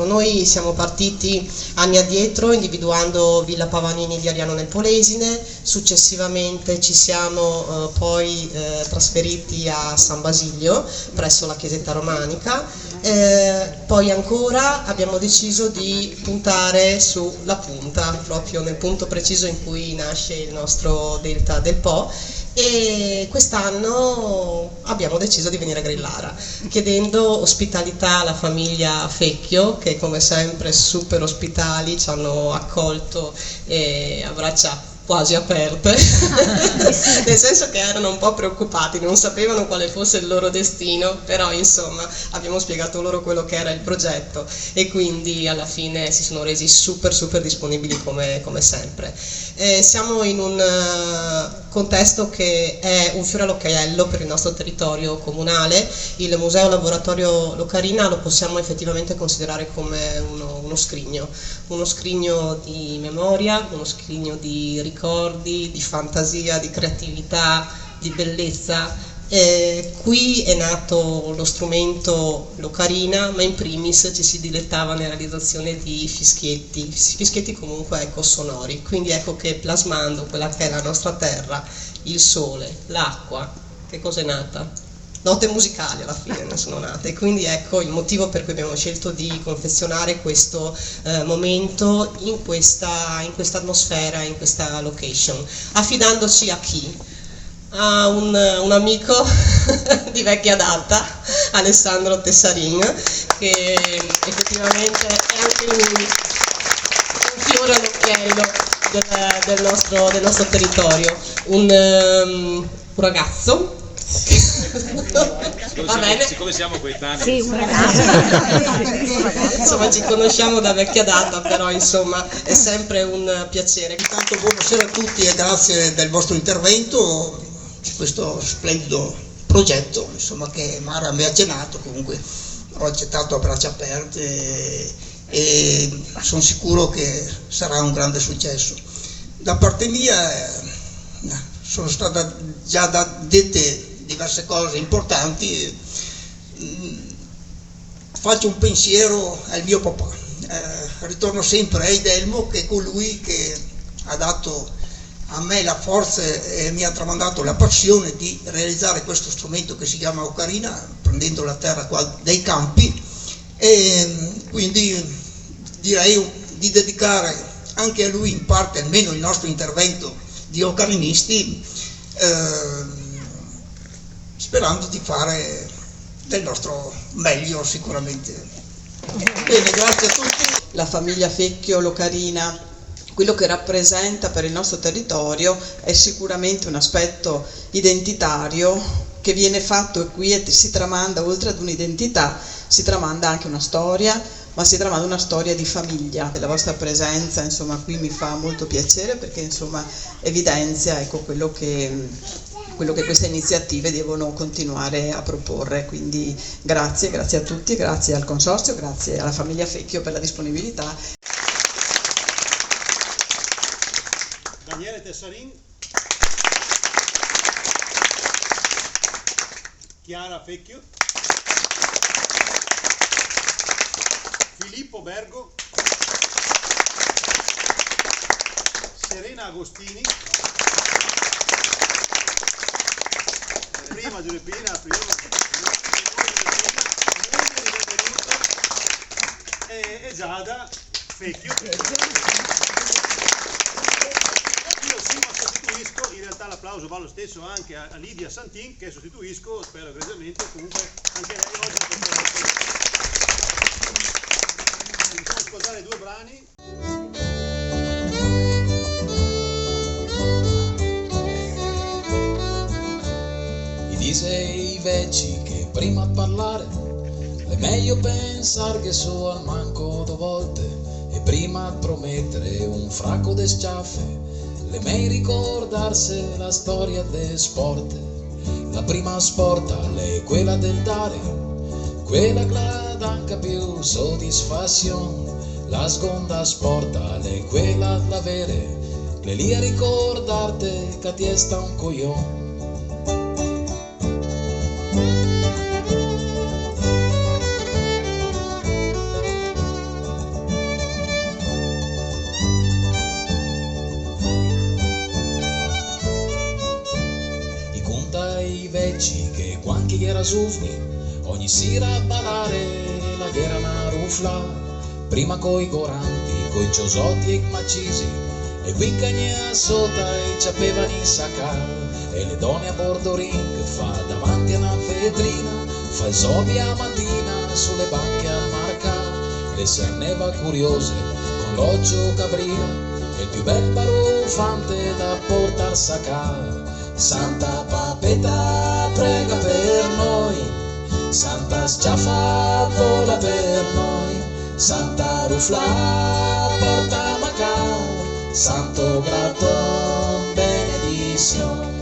Noi siamo partiti anni addietro individuando Villa Pavanini di Ariano nel Polesine, successivamente ci siamo poi trasferiti a San Basilio presso la chiesetta romanica, poi ancora abbiamo deciso di puntare sulla punta, proprio nel punto preciso in cui nasce il nostro delta del Po, e quest'anno abbiamo deciso di venire a Grillara chiedendo ospitalità alla famiglia Fecchio, che come sempre super ospitali, ci hanno accolto a braccia quasi aperte, nel senso che erano un po' preoccupati, non sapevano quale fosse il loro destino, però insomma abbiamo spiegato loro quello che era il progetto e quindi alla fine si sono resi super disponibili come sempre. Siamo in un contesto che è un fiore all'occhiello per il nostro territorio comunale. Il Museo Laboratorio Locarina lo possiamo effettivamente considerare come uno scrigno di memoria, uno scrigno di ricordi, di fantasia, di creatività, di bellezza. Qui è nato lo strumento Locarina, ma in primis ci si dilettava nella realizzazione di fischietti comunque sonori, quindi ecco che plasmando quella che è la nostra terra, il sole, l'acqua, che cosa è nata? Note musicali alla fine ne sono nate, quindi ecco il motivo per cui abbiamo scelto di confezionare questo momento in questa atmosfera, in questa location, affidandoci a chi? A un amico di vecchia data, Alessandro Tessarin, che effettivamente è anche lui un fiore all'occhiello del nostro territorio, un ragazzo. Va bene. Siccome siamo coetanei. Sì, un ragazzo. Insomma ci conosciamo da vecchia data, però insomma è sempre un piacere. Intanto buonasera a tutti e grazie del vostro intervento su questo splendido progetto, insomma, che Mara mi ha accennato, comunque ho accettato a braccia aperte e sono sicuro che sarà un grande successo. Da parte mia sono state già dette diverse cose importanti. Faccio un pensiero al mio papà, ritorno sempre a Edelmo, che è colui che ha dato a me la forza e mi ha tramandato la passione di realizzare questo strumento che si chiama ocarina, prendendo la terra qua dai campi, e quindi direi di dedicare anche a lui in parte almeno il nostro intervento di ocarinisti, sperando di fare del nostro meglio sicuramente. Bene, grazie a tutti. La famiglia Fecchio Locarina, quello che rappresenta per il nostro territorio è sicuramente un aspetto identitario che viene fatto qui e si tramanda, oltre ad un'identità, si tramanda anche una storia, ma si tramanda una storia di famiglia. La vostra presenza, insomma, qui mi fa molto piacere perché, insomma, evidenzia, ecco, quello che queste iniziative devono continuare a proporre. Quindi grazie a tutti, grazie al Consorzio, grazie alla famiglia Fecchio per la disponibilità. Daniele Tessarin, Chiara Fecchio, Filippo Bergo, Serena Agostini, prima Giuseppina, e Giada Fecchio. Io sostituisco, in realtà l'applauso va lo stesso anche a Lidia Santin, che sostituisco, spero egregiamente, comunque anche lei oggi possiamo ascoltare due brani. Mi dice i vecchi che prima a parlare è meglio pensare che so al manco 2 volte e prima a promettere un fracco de sciaffe. Le mai ricordarsi la storia del sport. La prima sporta è quella del dare, quella che dà anche più soddisfazione. La seconda sporta è quella d'avere, le lì a ricordarte che ti sta un coglione. rasufni, ogni sera a ballare la guerra una rufla, prima coi goranti, coi ciosotti e macisi, e qui cagna sotto e c'avevano in sacca, e le donne a bordo ring fa davanti a una vetrina, fa il zombie a mattina sulle banche a marca, le serneva curiose con l'occhio cabrina, e il più bel barufante da portar sacca. Santa Papetta prega per noi, Santa Sciaffa vola per noi, Santa Rufla porta Macao, Santo Graton benedizione.